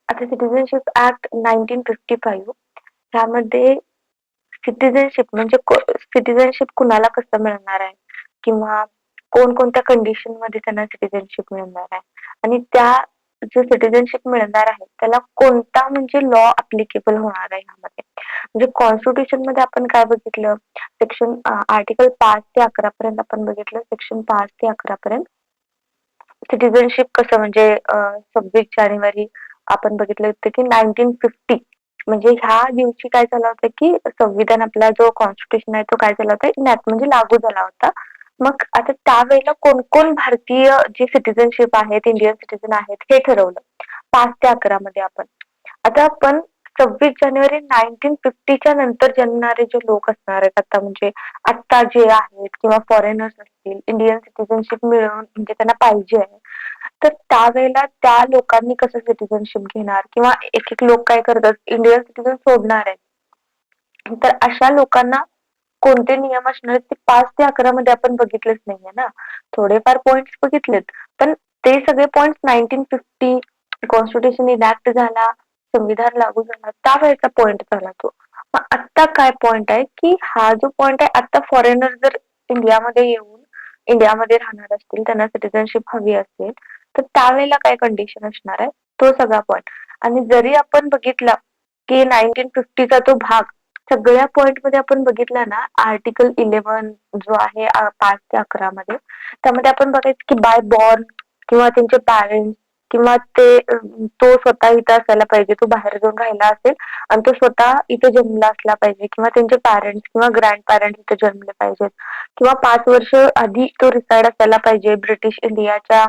आता citizenship act 1955 ह्यामध्ये citizenship म्हणजे सिटिझनशिप कुणाला कसं मिळणार आहे किंवा कोणकोणत्या कंडिशन मध्ये त्यांना सिटिझनशिप मिळणार आहे आणि त्या जो सिटिझनशिप मिळणार आहे त्याला कोणता म्हणजे लॉ अप्लिकेबल होणार आहे ह्यामध्ये. म्हणजे कॉन्स्टिट्यूशन मध्ये आपण काय बघितलं, सेक्शन आर्टिकल 5 ते 11 पर्यंत आपण बघितलं, सेक्शन 5 ते 11 पर्यंत सिटिझनशिप कसं म्हणजे 26 जानेवारी आपण बघितलं होतं की 1950 म्हणजे ह्या दिवशी काय झालं होतं की संविधान आपला जो कॉन्स्टिट्यूशन आहे तो काय झाला होता इनॅक्ट म्हणजे लागू झाला होता. मग आता त्यावेळेला कोण कोण भारतीय जे सिटिझनशिप आहेत, इंडियन सिटिझन आहेत हे ठरवलं 5 ते 11 मध्ये आपण. आता आपण 26 जानेवारी 1950च्या नंतर जन्मणारे जे लोक असणार आहेत आता म्हणजे आता जे आहेत किंवा फॉरेनर्स असतील, इंडियन सिटिझनशिप मिळवून म्हणजे त्यांना पाहिजे आहे, तर त्यावेळेला त्या लोकांनी कसं सिटिझनशिप घेणार किंवा एक एक लोक काय करतात इंडियन सिटिझन सोडणार आहेत. तर अशा लोकांना कोणते नियम असणार आहेत ते 5 ते 11 मध्ये आपण बघितलेच नाहीये ना. थोडेफार पॉइंट्स बघितलेत पण ते सगळे पॉइंट्स 1950 कॉन्स्टिट्यूशन इनॅक्ट झाला, संविधान लागू झाला त्यावेळेचा पॉइंट झाला तो. मग आता काय पॉइंट आहे की हा जो पॉइंट आहे आता फॉरेनर जर इंडियामध्ये येऊन इंडियामध्ये राहणार असतील, त्यांना सिटिझनशिप हवी असेल तर त्यावेळेला काय कंडिशन असणार आहे तो सगळा पॉइंट. आणि जरी आपण बघितला की 1950चा तो भाग सगळ्या पॉइंट मध्ये आपण बघितला ना, आर्टिकल 11 जो आहे 5 ते 11 मध्ये, त्यामध्ये आपण बघायचं की बाय बॉर्न किंवा त्यांचे पॅरेंट्स किंवा तो स्वतः इथं असायला पाहिजे, तो बाहेर जाऊन राहिला असेल आणि तो स्वतः इथे जन्मला असला पाहिजे किंवा त्यांचे पॅरेंट्स किंवा ग्रँड पॅरेंट्स इथे जन्मले पाहिजेत किंवा 5 वर्ष आधी तो रिसाइड असायला पाहिजे ब्रिटिश इंडियाच्या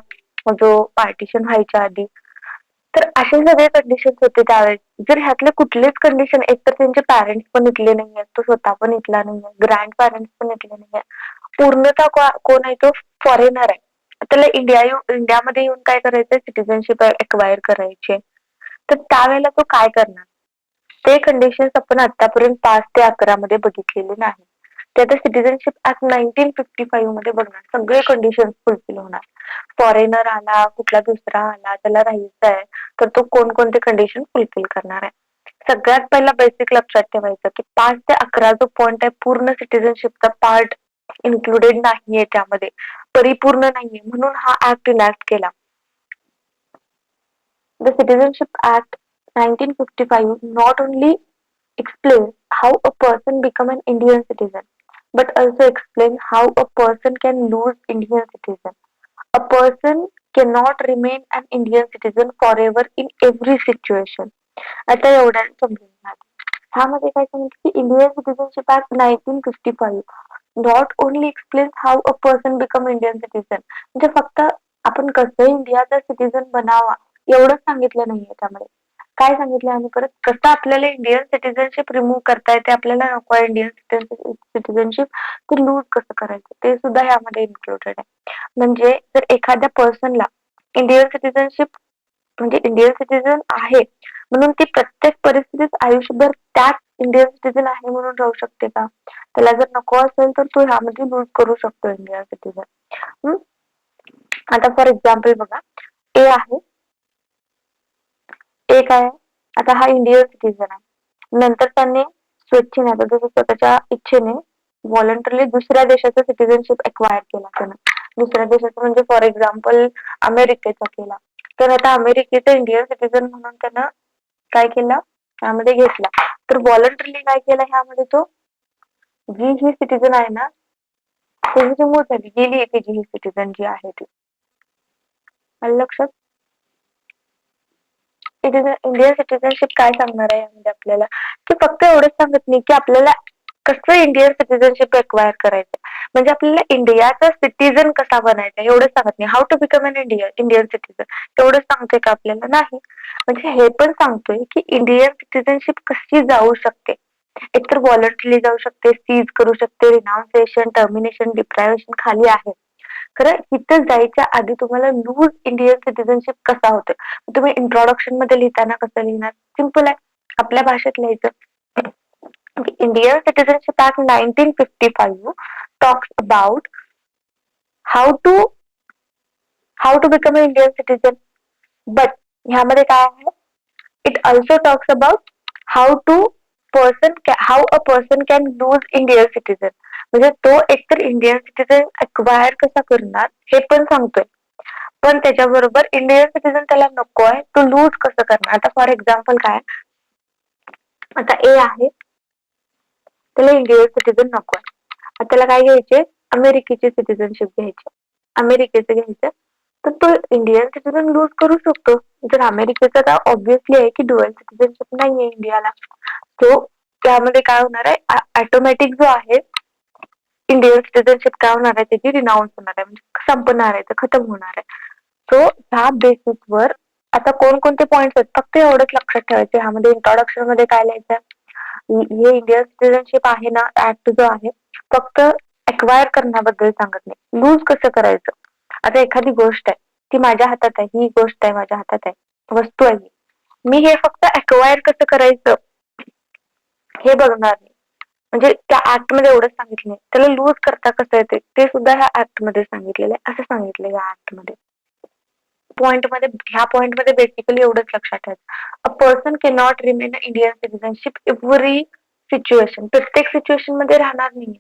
जो पार्टिशन व्हायच्या आधी. तर असे सगळे कंडिशन होते त्यावेळेस. जर ह्यातले कुठलेच कंडिशन, एक तर त्यांचे पॅरेंट्स पण इथले नाहीये, तो स्वतः पण इथला नाहीये, ग्रँड पॅरेंट्स पण इथले नाहीये, पूर्णतः कोण आहे तो फॉरेनर आहे, त्याला इंडियामध्ये येऊन काय करायचंय सिटिझनशिप एक्वायर करायची. तर त्यावेळेला तो काय करणार, ते कंडिशन्स आपण आतापर्यंत 5 ते 11 मध्ये बघितलेले नाही. ते आता सिटिझनशिप ऍक्ट 1955 मध्ये बघणार सगळे कंडिशन फुलफिल होणार. फॉरेनर आला, कुठला दुसरा आला, त्याला राहायचं आहे तर तो कोणकोणते कंडिशन फुलफिल करणार आहे. सगळ्यात पहिला बेसिक लक्षात ठेवायचं की 5 ते 11 जो पॉइंट आहे पूर्ण सिटिझनशिपचा पार्ट इन्क्लुडेड नाहीये, त्यामध्ये परिपूर्ण नाहीये, म्हणून हा ऍक्ट इनॅक्ट केला. The Citizenship Act 1955 not only explains how a person become an Indian citizen, but also explains how a person can lose Indian citizen. A person cannot remain an Indian citizen forever in every situation. आता एवढ्या समजून घ्या. ह्यामध्ये काय सांगितलं की Indian citizenship act 1955 not only explain how a person become Indian citizen, म्हणजे फक्त आपण कसं इंडियाचा सिटिझन बनावा एवढंच सांगितलं नाहीये. त्यामध्ये काय सांगितलं आणि परत कसं आपल्याला इंडियन सिटिझनशिप रिमूव्ह करता येते, आपल्याला नको आहे इंडियन सिटिझनशिप, ते लूज कसं करायचं ते सुद्धा ह्यामध्ये इन्क्लुडेड आहे. म्हणजे जर एखाद्या पर्सनला इंडियन सिटिझनशिप म्हणजे इंडियन सिटिझन आहे म्हणून ती प्रत्येक परिस्थितीत आयुष्यभर त्याच इंडियन सिटिझन आहे म्हणून राहू शकते का? त्याला जर नको असेल तर तो ह्यामध्ये लूज करू शकतो इंडियन सिटिझन. आता फॉर एक्झाम्पल बघा, ए आहे, ए काय आहे, आता हा इंडियन सिटिझन आहे, नंतर त्याने स्वेच्छेने आता जसं स्वतःच्या इच्छेने व्हॉलंटरली दुसऱ्या देशाचं सिटिझनशिप एक्वायर केला त्यानं. दुसऱ्या देशाचं म्हणजे फॉर एक्झाम्पल अमेरिकेचा केला, तर आता अमेरिकेचं इंडियन सिटिझन म्हणून त्यानं काय केलं ह्यामध्ये घेतला. तर व्हॉलंटरली काय केलं ह्यामध्ये, तो जी ही सिटिझन आहे ना त्याची रिमूव्ह झाली, गेली त्याची ही सिटिझन जी आहे ती. लक्षात, इंडियन सिटिझनशिप काय सांगणार आहे यामध्ये आपल्याला, की फक्त एवढंच सांगत नाही की आपल्याला कसं इंडियन सिटिझनशिप एक्वायर करायचं, म्हणजे आपल्याला इंडियाचा सिटिझन कसा बनायचा एवढंच सांगत नाही. How to become an Indian citizen एवढंच सांगतोय का आपल्याला, नाही. म्हणजे हे पण सांगतोय की इंडियन सिटिझनशिप कशी जाऊ शकते, एकतर व्हॉलंटरीली जाऊ शकते, सीज करू शकते, रिनाउन्सिएशन, टर्मिनेशन, डिप्रायव्हेशन खाली आहे. खरं इथं जायच्या आधी तुम्हाला लूज इंडियन सिटिझनशिप कसा होतं, तुम्ही इंट्रोडक्शन मध्ये लिहिताना कसं लिहिणार, सिंपल आहे, आपल्या भाषेत लिहायचं. Indian citizenship act 1955 talks about how to how to become a Indian citizen, but ह्यामध्ये काय आहे, It also talks about how to how a person can lose Indian citizen. म्हणजे तो एकतर इंडियन सिटीजन अक्वायर कसा करणार हे पण सांगतोय. पण त्याच्याबरोबर इंडियन सिटीजन त्याला नको आहे, तो लूज कसं करणार. आता फॉर एक्झाम्पल काय, आता ए आहे, त्याला इंडियन सिटीजन नको आहे. आता त्याला काय घ्यायचे, अमेरिकेची सिटीजनशिप घ्यायची, अमेरिकेचं घ्यायचं, तर तो इंडियन सिटीजन लूज करू शकतो. जर अमेरिकेचं तर ऑब्व्हियसली आहे की डुअल सिटीजनशिप नाहीये इंडियाला. तो त्यामध्ये काय होणार आहे, ऑटोमॅटिक जो आहे इंडियन सिटीजनशिप काय होणार आहे, त्याची रिनाऊन्स होणार आहे, म्हणजे संपणार आहे, खतम होणार आहे. सो ह्या बेसिसवर आता कोणकोणते पॉइंट्स आहेत फक्त एवढंच लक्षात ठेवायचं. ह्यामध्ये इंट्रोडक्शन मध्ये काय लिहायचं, हे इंडियन सिटीजनशिप आहे ना, ऍक्ट जो आहे फक्त एक्वायर करण्याबद्दल सांगत नाही, लूज कसं करायचं. आता एखादी गोष्ट आहे ती माझ्या हातात आहे, ही गोष्ट आहे माझ्या हातात आहे, वस्तू आहे, मी हे फक्त एक्वायर कसं करायचं हे बघणार नाही. म्हणजे त्या ऍक्ट मध्ये एवढंच सांगितलंय, त्याला लूज करता कसं येते ते सुद्धा ह्या ऍक्ट मध्ये सांगितलेलं आहे, असं सांगितलंय या ऍक्ट मध्ये. ह्या पॉइंट मध्ये बेसिकली एवढंच लक्षात ठेवायचं, a person can not remain Indian citizenship every situation. प्रत्येक सिच्युएशन मध्ये राहणार नाही.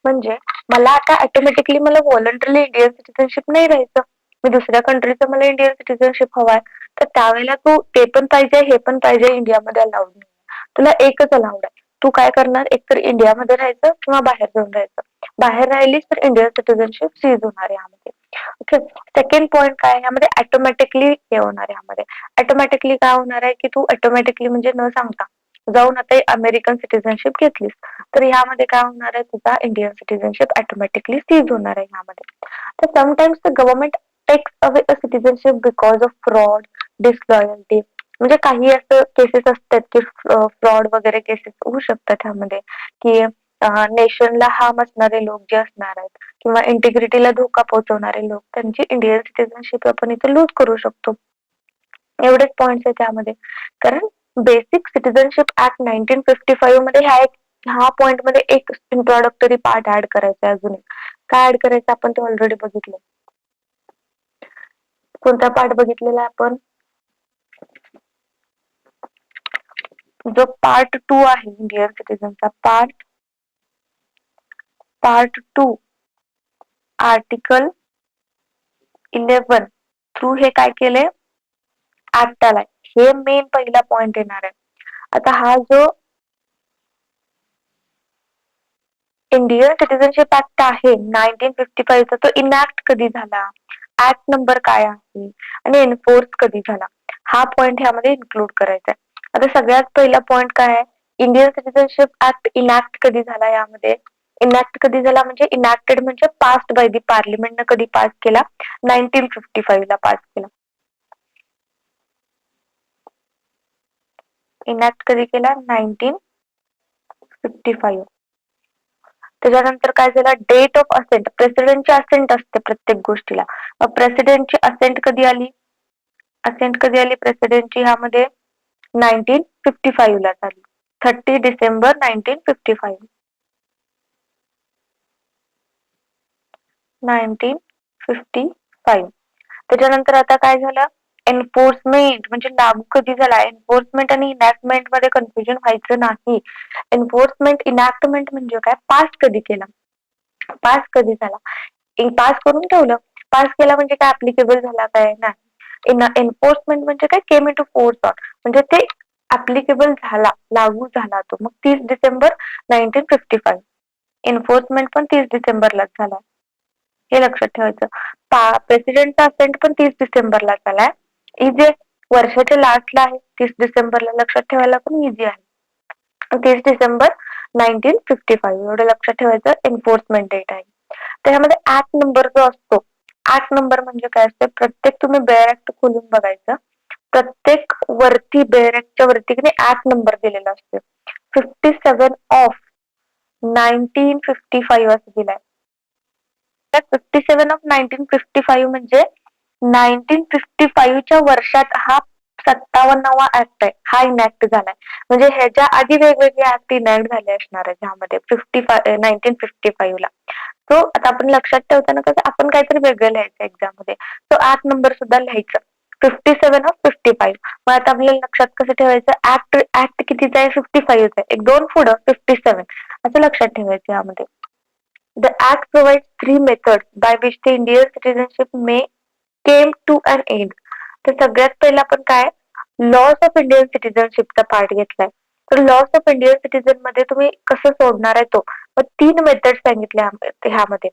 म्हणजे मला आता ऑटोमॅटिकली मला व्हॉलंटरली इंडियन सिटीजनशिप नाही राहायचं, मी दुसऱ्या कंट्रीचं मला इंडियन सिटीजनशिप हवाय, तर त्यावेळेला तू ते पण पाहिजे हे पण पाहिजे इंडियामध्ये अलाउड नाही. तुला एकच अलाउड आहे, तू काय करणार, एकतर इंडियामध्ये राहायचं किंवा बाहेर जाऊन राहायचं. बाहेर राहिलीस तर इंडियन सिटीजनशिप सीज होणार यामध्ये. ओके. सेकंड पॉइंट काय, यामध्ये ऑटोमॅटिकली हे होणार आहे. यामध्ये ऑटोमॅटिकली काय होणार आहे की तू ऑटोमॅटिकली म्हणजे न सांगता जाऊन आता अमेरिकन सिटीजनशिप घेतलीस तर ह्यामध्ये काय होणार आहे, तुझा इंडियन सिटीजनशिप ऑटोमॅटिकली सीज होणार आहे ह्यामध्ये. तर sometimes the government takes away a citizenship because of fraud, disloyalty. म्हणजे काही असं केसेस असतात की फ्रॉड वगैरे केसेस होऊ शकतात ह्यामध्ये, की नेशनला हार्म असणारे लोक जे असणार आहेत किंवा इंटिग्रिटीला धोका पोहोचवणारे लोक, त्यांची इंडियन सिटीजनशिप आपण इथे लूज करू शकतो. एवढेच पॉइंट्स आहेत त्यामध्ये. कारण बेसिक सिटीजनशिप ऍक्ट 1955 मध्ये ह्या पॉइंट मध्ये एक इंट्रोडक्टरी पार्ट ऍड करायचा आहे. अजून काय ऍड करायचं आपण ते ऑलरेडी बघितलं. कोणता पार्ट बघितलेला आपण, जो पार्ट 2 आहे इंडियन सिटीजनचा, पार्ट 2 आर्टिकल 11 थ्रू हे काय केले, ऍक्ट आलाय. हे मेन पहिला पॉइंट येणार आहे. आता हा जो इंडियन सिटीजनशिप ऍक्ट आहे 1955 चा, तो इनॅक्ट कधी झाला, ऍक्ट नंबर काय आहे आणि एन्फोर्स कधी झाला, हा पॉइंट ह्यामध्ये इन्क्लूड करायचा आहे. आता सगळ्यात पहिला पॉइंट काय आहे, इंडियन सिटीजनशिप ऍक्ट इनॅक्ट कधी झाला. यामध्ये इनॅक्ट कधी झाला म्हणजे इनॅक्टेड म्हणजे पास्ड बाय दी पार्लिमेंटनं कधी पास केला, 1955 ला पास केला. इनॅक्ट कधी केला, 1955. त्याच्यानंतर काय झालं, डेट ऑफ असेंट, प्रेसिडेंटची असेंट असते प्रत्येक गोष्टीला. प्रेसिडेंटची असेंट कधी आली, प्रेसिडेंटची ह्यामध्ये 1955 ला झाली, 30 डिसेंबर 1955. 1955. त्याच्यानंतर आता काय झालं, एन्फोर्समेंट म्हणजे लागू कधी झाला. एन्फोर्समेंट आणि इनॅक्टमेंट मध्ये कन्फ्युजन व्हायचं नाही. एन्फोर्समेंट इनॅक्टमेंट म्हणजे काय, पास कधी केला, पास कधी झाला, पास करून ठेवलं, पास केला म्हणजे काय ऍप्लिकेबल झाला काय, नाही. एन्फोर्समेंट म्हणजे काय, केम इन टू फोर्स ऑन, म्हणजे ते ऍप्लिकेबल झाला, लागू झाला तो. मग 30 डिसेंबर 1955. एन्फोर्समेंट पण 30 डिसेंबरलाच झाला, हे लक्षात ठेवायचं. प्रेसिडेंटचा असेंट पण 30 डिसेंबरला झालाय. इझी आहे, वर्षाच्या लास्टला आहे 30 डिसेंबरला, लक्षात ठेवायला पण इझी आहे. 30 डिसेंबर 1955 एवढं लक्षात ठेवायचं, एन्फोर्समेंट डेट आहे. त्यामध्ये ऍक्ट नंबर जो असतो, ऍक्ट नंबर म्हणजे काय असतं, प्रत्येक तुम्ही बेअर ऍक्ट खोलून बघायचं, प्रत्येक वरती बेअर ऍक्टच्या वरती ऍक्ट नंबर दिलेला असतो. 57 ऑफ 1955 असं दिलाय. 57 ऑफ 1955 म्हणजे 1955 च्या वर्षात हा 57वा ऍक्ट आहे, हा इनॅक्ट झालाय. म्हणजे ह्याच्या आधी वेगवेगळे ऍक्ट इनॅक्ट झाले असणार आहेत ह्यामध्ये 1955 ला. तो आता आपण लक्षात ठेवताना कसं आपण काहीतरी वेगळं लिहायचं एक्झाम मध्ये, तो ऍक्ट नंबर सुद्धा लिहायचं. 57 ऑफ 55. मग आता आपल्याला लक्षात कसं ठेवायचं, ऍक्ट ऍक्ट कितीचा आहे, 55 आहे, एक दोन पुढं 57 असं लक्षात ठेवायचं यामध्ये. The Act provides three methods by which the Indian citizenship may came to an end. तर सगळ्यात पहिला आपण काय, लॉस ऑफ इंडियन सिटिझनशिपचा पार्ट घेतलाय. तर लॉस ऑफ इंडियन सिटिझन मध्ये तुम्ही कसं सोडणार आहे तो, मग तीन मेथड सांगितले ह्यामध्ये,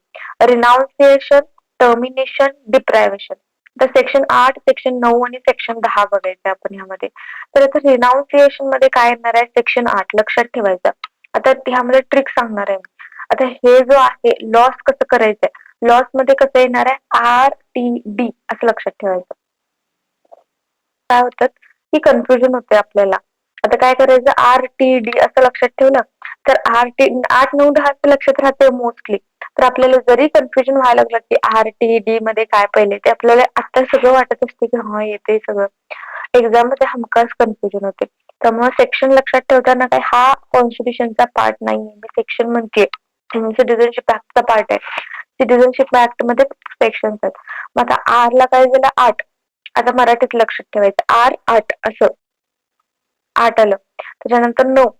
रिनाउन्सिएशन, टर्मिनेशन, डिप्रायव्हेशन. तर सेक्शन 8, सेक्शन 9 आणि सेक्शन 10 बघायचं आपण ह्यामध्ये. तर आता रिनाउन्सिएशन मध्ये काय येणार आहे, सेक्शन 8 लक्षात ठेवायचं. आता ह्यामध्ये ट्रिक सांगणार आहे. आता हे जो आहे लॉस कसं करायचंय, लॉस मध्ये कसं येणार आहे, RTD असं लक्षात ठेवायचं. काय होतात की कन्फ्युजन होते आपल्याला. आता काय करायचं, RTD असं लक्षात ठेवलं तर 8, 9, 10 लक्षात राहते मोस्टली. तर आपल्याला जरी कन्फ्युजन व्हायला लागलं की RTD मध्ये काय पहिले, ते आपल्याला आता सगळं वाटत असते की हा येते सगळं, एक्झाम मध्ये हमखास कन्फ्युजन होते. त्यामुळे सेक्शन लक्षात ठेवताना काय, हा कॉन्स्टिट्यूशनचा पार्ट नाहीये, मी सेक्शन म्हणते, सिटिझनशिप ऍक्टचा पार्ट आहे. सिटिझनशिप ऍक्ट मध्ये सेक्शन आहेत. मग आता आर ला काय झालं, 8. आता मराठीत लक्षात ठेवायचं, R8 असं 8 आलं. त्याच्यानंतर 9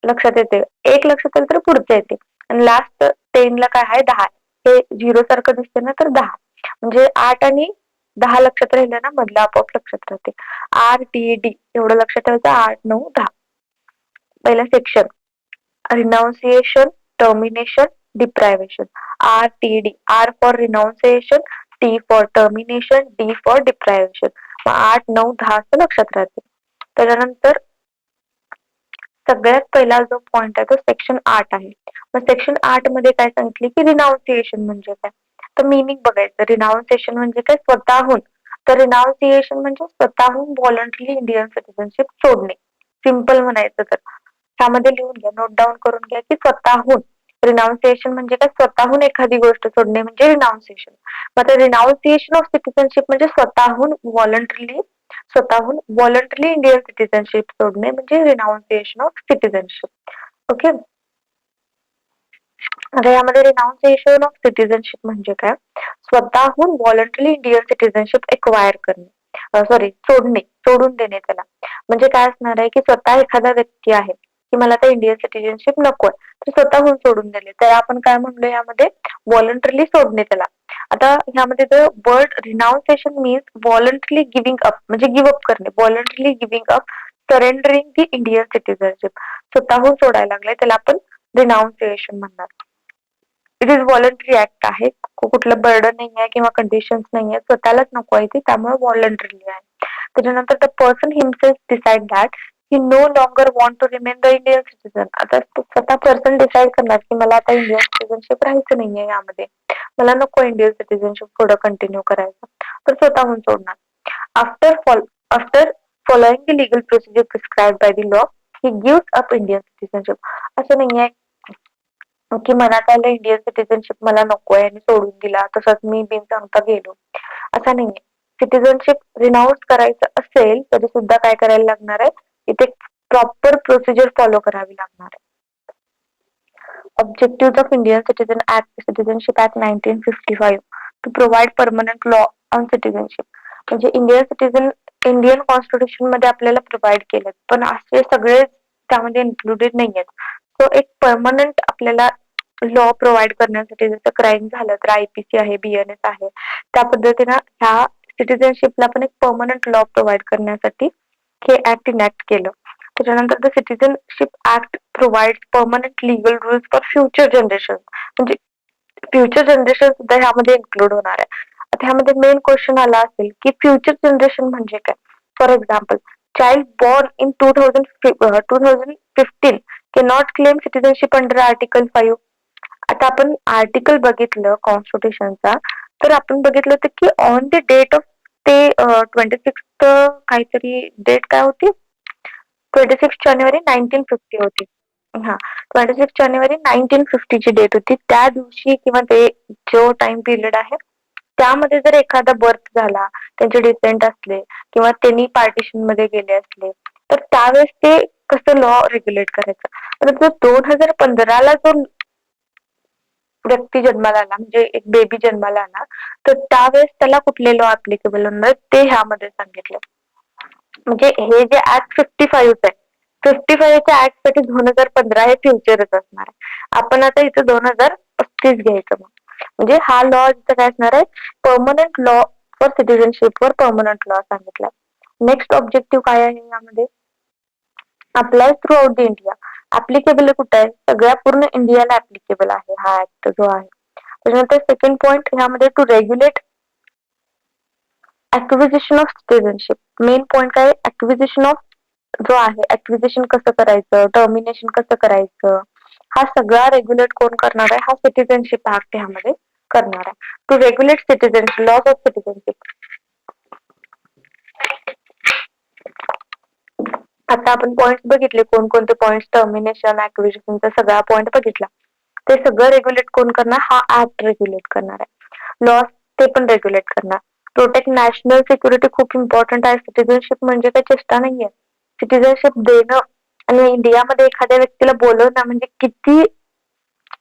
लक्षात येते, एक लक्षात आलं तर पुढचं येते, आणि लास्ट 10 ला काय आहे, 10. हे झिरो सारखं दिसते ना, तर 10 म्हणजे 8 आणि 10 लक्षात राहिलं ना, मधलं आपोआप लक्षात राहते. RTD एवढं लक्षात ठेवायचं, 8, 9, 10. पहिला section, renunciation, termination, deprivation. RTD, R for renunciation, T for termination, D for deprivation. मग 8, 9, 10 असं लक्षात राहते. त्याच्यानंतर सगळ्यात पहिला जो पॉइंट आहे तो सेक्शन 8 आहे. मग सेक्शन 8 मध्ये काय सांगितले की रिनाउन्सिएशन म्हणजे काय, तर मिनिंग बघायचं. रिनाउन्सिएशन म्हणजे काय, स्वतःहून. तर रिनाउन्सिएशन म्हणजे स्वतःहून व्हॉलंटरी इंडियन सिटिझनशिप सोडणे, सिंपल म्हणायचं तर. त्यामध्ये लिहून घ्या, नोट डाऊन करून घ्या की स्वतःहून. रिनाउन्सिएशन म्हणजे काय, स्वतःहून एखादी गोष्ट सोडणे म्हणजे रिनाउन्सिएशन. मग रिनाउन्सिएशन ऑफ सिटिझनशिप म्हणजे स्वतःहून व्हॉलंटरी इंडियन सिटिझनशिप सोडणे म्हणजे रिनाउन्सिएशन ऑफ सिटिझनशिप. ओके. आता यामध्ये रिनाउन्सिएशन ऑफ सिटिझनशिप म्हणजे काय, स्वतःहून व्हॉलंटरी इंडियन सिटिझनशिप एक्वायर करणे, सोडून देणे त्याला. म्हणजे काय असणार आहे की स्वतः एखादा व्यक्ती आहे की मला आता इंडियन सिटिझनशिप नकोय, तर स्वतःहून सोडून दिले, तर आपण काय म्हणलो यामध्ये, व्हॉलंटरली सोडणे त्याला. आता ह्यामध्ये जर वर्ड रिनाउन्सिएशन मीन्स व्हॉलंटरली गिव्हिंग अप, म्हणजे गिव्ह अप करणे, व्हॉलंटरली गिव्हिंग अप, सरेंडरिंग दी इंडियन सिटिझनशिप. स्वतःहून सोडायला लागलाय त्याला आपण रिनाउन्सिएशन म्हणणार. इट इज व्हॉलंटरी ऍक्ट आहे, कुठलं बर्डन नाही आहे किंवा कंडिशन्स नाही आहे, स्वतःलाच नको आहे ती, त्यामुळे व्हॉलंटरी आहे. त्याच्यानंतर the person himself decide that he no longer want to remain the Indian citizen. आता स्वतः पर्सन डिसाइड करणार की मला आता इंडियन सिटिझनशिप राहायचं नाहीये यामध्ये, मला नको इंडियन सिटिझनशिप पुढे कंटिन्यू करायचं, तर स्वतःहून सोडणार. After following the legal procedure prescribed by the law he gives up Indian citizenship. असं नाहीये की मनात आलं इंडियन सिटिझनशिप मला नकोय आणि सोडून दिला, तसंच मी बिन सांगता गेलो, असं नाहीये. सिटिझनशिप रिनाऊन्स करायचं असेल तरी सुद्धा काय करायला लागणार आहे, इथे प्रॉपर प्रोसिजर फॉलो करावी लागणार आहे. Objectives of Indian Citizenship Act 1955 to provide permanent law on citizenship. म्हणजे इंडियन कॉन्स्टिट्यूशन मध्ये आपल्याला प्रोव्हाइड केलं, पण असे सगळे त्यामध्ये इन्क्लुडेड नाही आहेत. सो एक परमनंट आपल्याला लॉ प्रोव्हाइड करण्यासाठी, जसं क्राईम झालं तर IPC आहे, BNS आहे, त्या पद्धतीनं ह्या सिटिझनशिपला पण एक परमनंट लॉ प्रोव्हाइड करण्यासाठी हे ऍक्ट इनॅक्ट केलं. त्याच्यानंतर the citizenship act provide permanent legal rules for future generation, म्हणजे फ्युचर जनरेशन सुद्धा ह्यामध्ये इन्क्लूड होणार आहे. आता ह्यामध्ये मेन क्वेश्चन आला असेल की फ्युचर जनरेशन म्हणजे काय. For example, child born in 2015 cannot claim citizenship under article 5. आता आपण आर्टिकल बघितलं कॉन्स्टिट्यूशनचा, तर आपण बघितलं होतं की ऑन द डेट ऑफ ते 26 काहीतरी डेट काय होती, 26 जानेवारी 1950 होती. हा, 26 जानेवारी 1950 ची डेट होती. त्या दिवशी किंवा ते जो टाइम पिरियड आहे त्यामध्ये जर एखादा बर्थ झाला, त्यांचे डिसेंट असले किंवा त्यांनी पार्टिशन मध्ये गेले असले, तर त्यावेळेस ते कसं लॉ रेग्युलेट करायचं. तर 2015 ला जो व्यक्ती जन्माला आला म्हणजे एक बेबी जन्माला आला तर त्यावेळेस त्याला कुठले लॉ ऍप्लिकेबल होणार ते ह्यामध्ये सांगितलं. म्हणजे हे जे ऍक्ट 55 आहे 55च्या ऍक्ट साठी 2015 हे फ्युचरच असणार आहे. आपण आता इथं 2035 घ्यायचं मग. म्हणजे हा लॉ इथं काय असणार आहे परमनंट लॉ फॉर सिटिझनशिप वर परमनंट लॉ सांगितला. नेक्स्ट ऑब्जेक्टिव्ह काय आहे यामध्ये apply through out the India. Applicable कुठे आहे सगळ्या पूर्ण इंडियाला ऍप्लिकेबल आहे हा ऍक्ट जो आहे. त्याच्यानंतर सेकंड पॉईंट ह्यामध्ये to regulate acquisition of citizenship. Main point काय ऍक्विजिशन ऑफ जो आहे ऍक्विजिशन कसं करायचं टर्मिनेशन कसं करायचं हा सगळा रेग्युलेट कोण करणार आहे हा सिटिझनशिप ऍक्ट ह्यामध्ये करणार आहे. To regulate citizenship laws of citizenship. आता आपण पॉइंट बघितले कोणकोणते पॉइंट टर्मिनेशन ऍक्विजिशनचा सगळा पॉइंट बघितला. ते सगळं रेग्युलेट कोण करणार हा ऍक्ट रेग्युलेट करणार आहे. लॉस ते पण रेग्युलेट करणार. प्रोटेक्ट नॅशनल सिक्युरिटी खूप इम्पॉर्टंट आहे. सिटिझनशिप म्हणजे काही चेष्टा नाहीये. सिटिझनशिप देणं आणि इंडियामध्ये एखाद्या व्यक्तीला बोलवणं म्हणजे किती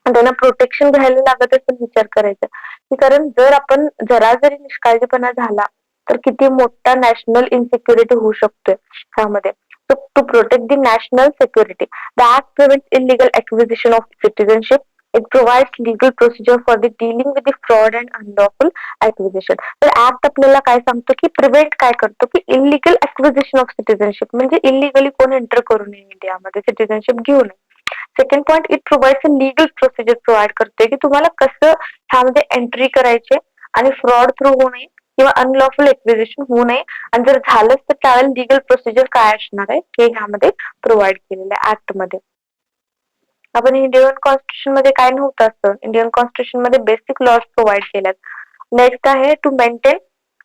त्यांना प्रोटेक्शन घ्यायला लागत असेल विचार करायचा की कारण जर आपण जरा जरी निष्काळजीपणा झाला तर किती मोठा नॅशनल इनसिक्युरिटी होऊ शकतोय ह्यामध्ये. To protect the national security the act prevents illegal acquisition of citizenship. It provides legal procedure for the dealing with the fraud and unlawful acquisition. तर ऍक्ट आपल्याला काय सांगतो की प्रिव्हेंट काय करतो की इलिगल ऍक्विजिशन ऑफ सिटिझनशिप म्हणजे illegally कोण एंटर करू नये इंडियामध्ये सिटिझनशिप घेऊ नये. Second point it provides a legal procedure provide करते की तुम्हाला कसं ह्यामध्ये एंट्री करायचे आणि फ्रॉड थ्रू होऊ नये किंवा अनलॉफुल एक्विजिशन होऊ नये आणि जर झालंच तर त्यावेळेला लीगल प्रोसिजर काय असणार आहे हे ह्यामध्ये प्रोव्हाइड केलेलं आहे ऍक्ट मध्ये. आपण इंडियन कॉन्स्टिट्यूशन मध्ये काय नव्हतं असं इंडियन कॉन्स्टिट्यूशन मध्ये बेसिक लॉज प्रोव्हाइड केल्यात. नेक्स्ट आहे to maintain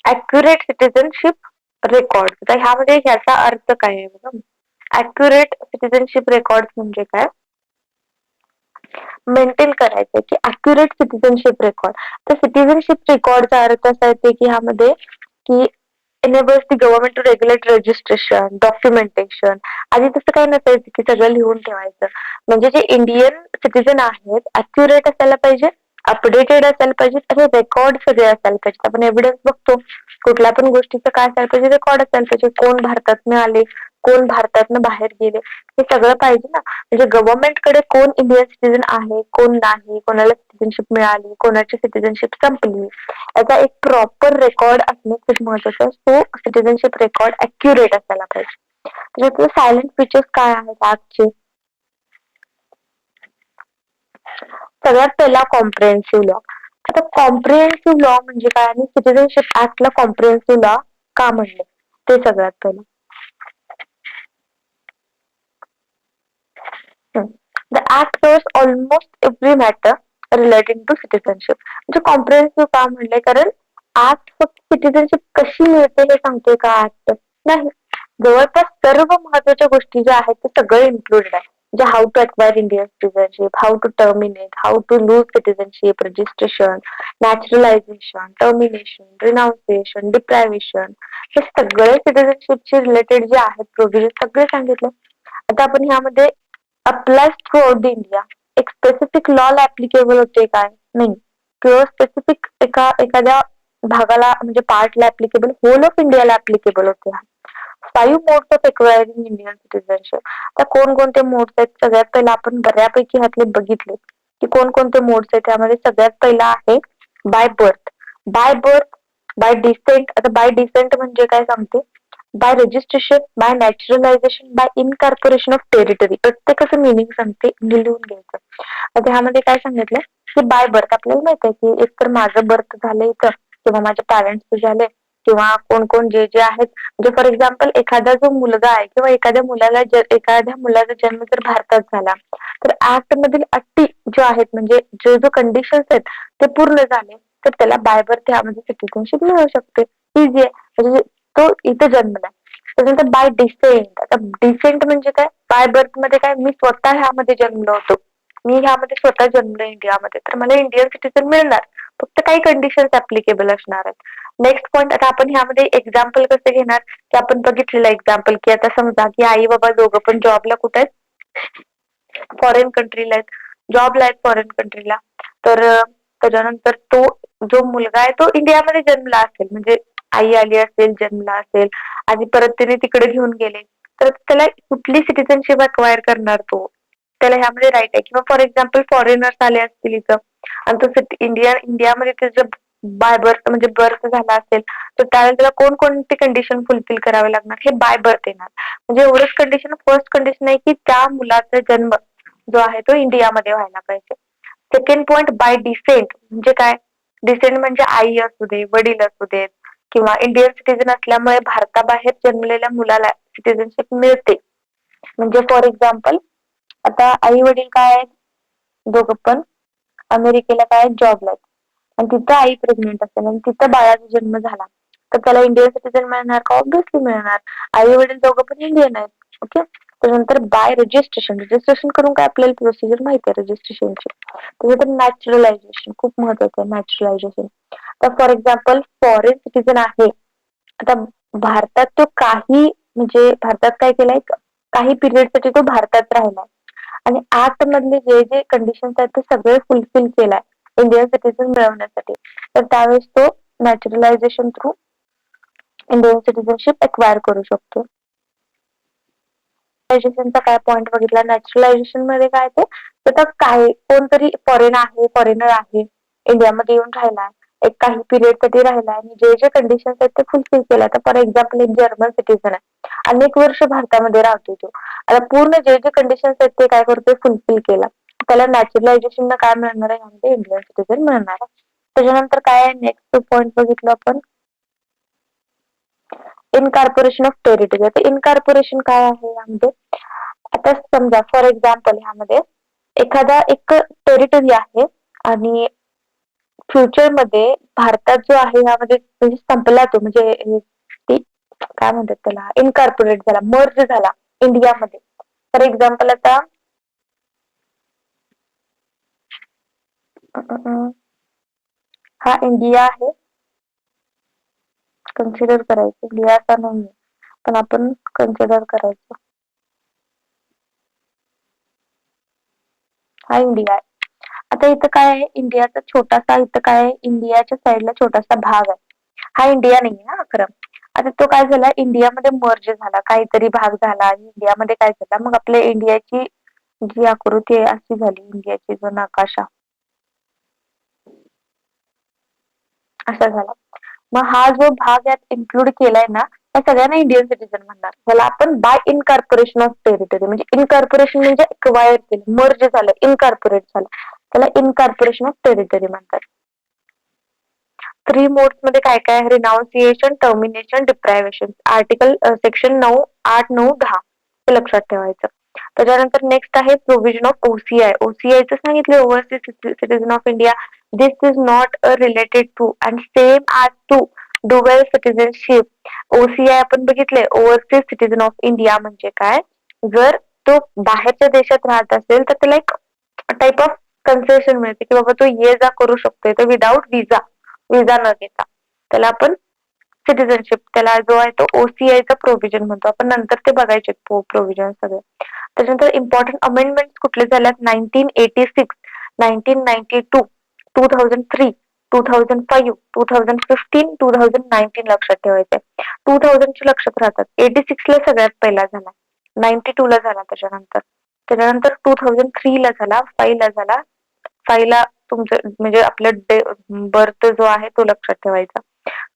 accurate citizenship record. तर ह्यामध्ये ह्याचा अर्थ काय आहे बघा. ऍक्युरेट सिटिझनशिप रेकॉर्ड म्हणजे काय मेंटेन करायचं की अॅक्युरेट सिटिझनशिप रेकॉर्ड. तर सिटिझनशिप रेकॉर्डचा अर्थ असा येते की ह्यामध्ये की enables the government to regulate registration, documentation. आधी तसं काही नसायचं की सगळं लिहून ठेवायचं. म्हणजे जे इंडियन सिटिझन आहेत अॅक्युरेट असायला पाहिजे अपडेटेड असायला पाहिजे आणि रेकॉर्ड सगळे असायला पाहिजे. आपण एव्हिडन्स बघतो कुठल्या पण गोष्टीचं काय असायला पाहिजे रेकॉर्ड असायला पाहिजे. कोण भारतातनं आले कोण भारतातनं बाहेर गेले हे सगळं पाहिजे ना. म्हणजे गव्हर्नमेंटकडे कोण इंडियन सिटिझन आहे कोण नाही कोणाला सिटिझनशिप मिळाली कोणाची सिटिझनशिप संपली याचा एक प्रॉपर रेकॉर्ड असणे खूप महत्वाचं. तो सिटिझनशिप रेकॉर्ड अॅक्युरेट असायला पाहिजे. त्याच्यात सायलेंट फीचर्स काय आहेत ऍक्टचे सगळ्यात पहिला कॉम्प्रिहेन्सिव्ह लॉ. आता कॉम्प्रिहेन्सिव्ह लॉ म्हणजे काय आणि सिटिझनशिप ऍक्टला कॉम्प्रिहेन्सिव्ह लॉ का म्हणले ते सगळ्यात पहिलं. The act covers almost every matter related to citizenship. म्हणजे कॉम्प्रिहेन्सिव्ह का म्हणले कारण ऍक्ट फक्त सिटिझनशिप कशी मिळते हे सांगतोय का ऍक्ट नाही. जवळपास सर्व महत्वाच्या गोष्टी ज्या आहेत ते सगळं इन्क्लुडेड आहे. म्हणजे how to acquire Indian citizenship how to terminate how to lose citizenship registration naturalisation termination renunciation deprivation हे सगळे सिटिझनशिपचे रिलेटेड जे आहेत प्रोव्हिजन सगळे सांगितले. आता आपण ह्यामध्ये apply through out the India एक स्पेसिफिक लॉला ऍप्लिकेबल होते काय नाही किंवा स्पेसिफिक एखाद्या भागाला म्हणजे पार्टला ऍप्लिकेबल होल ऑफ इंडियाला ऍप्लिकेबल होते. 5 modes of acquiring Indian citizenship. आता कोणकोणते मोड्स आहेत सगळ्यात पहिला आपण बऱ्यापैकी ह्यातले बघितले की कोणकोणते मोड्स आहेत त्यामध्ये सगळ्यात पहिला आहे by birth. By birth by descent. आता बाय डिसेंट म्हणजे काय सांगते by registration by naturalisation by incorporation of territory. प्रत्येकाचं मिनिंग सांगते लिहून घ्यायचं. आता ह्यामध्ये काय सांगितलं की बाय बर्थ आपल्याला माहित आहे की एक तर माझं बर्थ झालं इथं किंवा माझ्या पॅरेंट्स झाले किंवा कोण कोण जे जे आहेत म्हणजे फॉर एक्झाम्पल एखादा जो मुलगा आहे किंवा एखाद्या मुलाचा जन्म जर भारतात झाला तर ऍक्ट मधील अटी ज्या आहेत म्हणजे जे जो कंडिशन्स आहेत ते पूर्ण झाले तर त्याला बाय बर्थ ह्यामध्ये सिटिझनशिप मिळू शकते. इझी आहे म्हणजे तो इथे जन्मला. त्याच्यानंतर बाय डिसेंट. आता डिसेंट म्हणजे काय बाय बर्थ मध्ये काय मी स्वतः ह्यामध्ये जन्मलो होतो मी ह्यामध्ये स्वतः जन्मलो इंडियामध्ये तर मला इंडियन सिटिझन मिळणार फक्त काही कंडिशन्स ऍप्लिकेबल असणार आहेत. नेक्स्ट पॉईंट आता आपण ह्यामध्ये एक्झाम्पल कसं घेणार की आपण बघितलेलं एक्झाम्पल की आता समजा की आई बाबा दोघं पण जॉबला कुठे आहेत फॉरेन कंट्रीला आहेत जॉबला आहेत फॉरेन कंट्रीला तर त्याच्यानंतर तो जो मुलगा आहे तो इंडियामध्ये जन्मला असेल, म्हणजे आई आली असेल, जन्मला असेल आणि परत तिने तिकडे घेऊन गेले, तर त्याला कुठली सिटिझनशिप अक्वायर करणार तो? त्याला ह्यामध्ये राईट आहे. किंवा फॉर एक्झाम्पल फॉरेनर्स आले असतील इथं आणि तो इंडियामध्ये त्याचं बाय बर्थ म्हणजे बर्थ झाला असेल, तर त्यावेळेला त्याला कोणकोणती कंडिशन फुलफिल करावे लागणार? हे बाय बर्थ येणार. म्हणजे एवढंच कंडिशन, फर्स्ट कंडिशन आहे की त्या मुलाचा जन्म जो आहे तो इंडियामध्ये व्हायला पाहिजे. सेकंड पॉइंट बाय डिसेंट, म्हणजे काय? डिसेंट म्हणजे आई असू दे, वडील असू देत किंवा इंडियन सिटीजन असल्यामुळे भारताबाहेर जन्मलेल्या मुलाला सिटीजनशिप मिळते. म्हणजे फॉर एक्झाम्पल आता आई वडील काय आहेत, दोघं पण अमेरिकेला काय जॉबला आहेत आणि तिथं आई प्रेग्नेंट असेल आणि तिथं बाळाचा जन्म झाला, तर त्याला इंडियन सिटीजन मिळणार का? ऑब्व्हियसली मिळणार. आई वडील दोघं पण इंडियन आहेत. ओके. त्यानंतर बाय रजिस्ट्रेशन, रजिस्ट्रेशन करून काय आपल्याला प्रोसिजर माहिती आहे रजिस्ट्रेशनची. त्यानंतर नॅचरलायझेशन, खूप महत्वाचं आहे नॅचरलायझेशन. तर फॉर एक्झाम्पल फॉरेन सिटीजन आहे, आता भारतात तो काही म्हणजे भारतात काय केलंय, काही पिरियडसाठी तो भारतात राहिलाय आणि आत मधले जे जे कंडिशन्स आहेत ते सगळे फुलफिल केलाय इंडियन सिटीजन मिळवण्यासाठी, तर त्यावेळेस तो नॅचरलायझेशन थ्रू इंडियन सिटीजनशिप एक्वायर करू शकतो. नॅचरलायझेशनचा काय पॉईंट बघितला? नॅचरलायझेशन मध्ये काय ते, तर काय कोणतरी फॉरेनर आहे इंडियामध्ये येऊन राहिला, एक काही पिरियड साठी राहिला आणि जे जे कंडिशन्स आहेत ते फुलफिल केल्या. तर फॉर एक्झाम्पल एक जर्मन सिटीजन आहे, अनेक वर्ष भारतामध्ये राहतो तो, आता पूर्ण जे जे कंडिशन्स आहेत ते काय करतोय, फुलफिल केला, त्याला नॅचरलायझेशन काय मिळणार आहे? यामध्ये इंडियन सिटीजन मिळणार आहे. त्याच्यानंतर काय आहे, नेक्स्ट पॉईंट बघितलं आपण, इनकॉर्पोरेशन ऑफ टेरिटरी. आता इनकॉर्पोरेशन काय आहे यामध्ये? आता समजा फॉर एक्झाम्पल ह्यामध्ये एखादा एक टेरिटरी आहे आणि फ्युचर मध्ये भारतात जो आहे ह्यामध्ये म्हणजे संपला तो, म्हणजे काय म्हणतात त्याला, इनकॉर्पोरेट झाला, मर्ज झाला इंडियामध्ये. फॉर एक्झाम्पल आता हा इंडिया आहे, कन्सिडर करायचं, इंडिया असा नाही पण आपण कन्सिडर करायचं, हा इंडिया आहे. आता इथं काय आहे, इंडियाचा छोटासा, इथं काय आहे, इंडियाच्या साईडला छोटासा भाग आहे, हा इंडिया नाही ना खरं. आता तो काय झाला, इंडियामध्ये मर्ज झाला, काहीतरी भाग झाला आणि इंडियामध्ये काय झाला, मग आपल्या इंडियाची जी आकृती आहे अशी झाली, इंडियाची जो नकाशा असा झाला. मग हा जो भाग यात इन्क्लूड केलाय ना, त्या सगळ्यांना इंडियन सिटीजन म्हणणार. त्याला आपण बाय इनकॉर्पोरेशन ऑफ टेरिटरी, म्हणजे इनकॉर्पोरेशन म्हणजे एक्वायर केलं, मर्ज झालं, इनकॉर्पोरेट झालं, त्याला इनकॉर्पोरेशन ऑफ टेरिटरी म्हणतात. 3 मोड्स मध्ये काय काय आहे? Renunciation, termination, deprivation. Article section 9, 8, 9, 10 हे लक्षात ठेवायचं. त्याच्यानंतर नेक्स्ट आहे प्रोव्हिजन ऑफ ओसीआय. ओसीआयचं सांगितले, overseas citizen of India. This is not related to and same as to dual citizenship. OCI आपण बघितले, ओव्हरसीज सिटीजन ऑफ इंडिया म्हणजे काय? जर तो बाहेरच्या देशात राहत असेल तर त्याला एक टाइप ऑफ कन्सेशन मिळते की बाबा तो ये जा करू शकतोय, तर विदाउट विजा न घेता, त्याला आपण सिटीजनशिप, त्याला जो आहे तो ओसीआयचा प्रोव्हिजन म्हणतो आपण, नंतर ते बघायचे प्रोव्हिजन सगळे. त्याच्यानंतर इम्पॉर्टंट अमेंडमेंट कुठले झाल्यात? 1986, 1992, 2003, 2005, 2015, 2019 लक्षात ठेवायचंय. 2000 चे लक्षात राहतात. 86 ला सगळ्यात पहिला झाला, 92 ला झाला, त्याच्यानंतर 2003 ला झाला, 5 ला झाला, 5 ला तुमचं म्हणजे आपलं बर्थ जो आहे तो लक्षात ठेवायचा.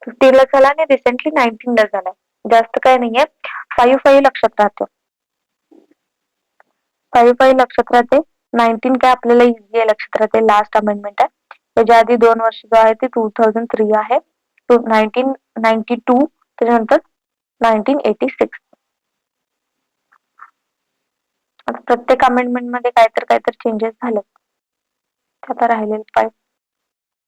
15 ला झाला आणि रिसेंटली 19 ला झाला. जास्त काय नाहीये, 5 लक्षात राहतं, 5 लक्षात राहते. 19 काय आपल्याला इझी आहे, लक्षात राहते, लास्ट अमेंडमेंट आहे. त्याच्या आधी 2 वर्ष जो आहे ते 2003 आहे, 1992, त्याच्यानंतर 1986. आता प्रत्येक अमेंडमेंट मध्ये काहीतरी चेंजेस झाले, आता राहिलेले 5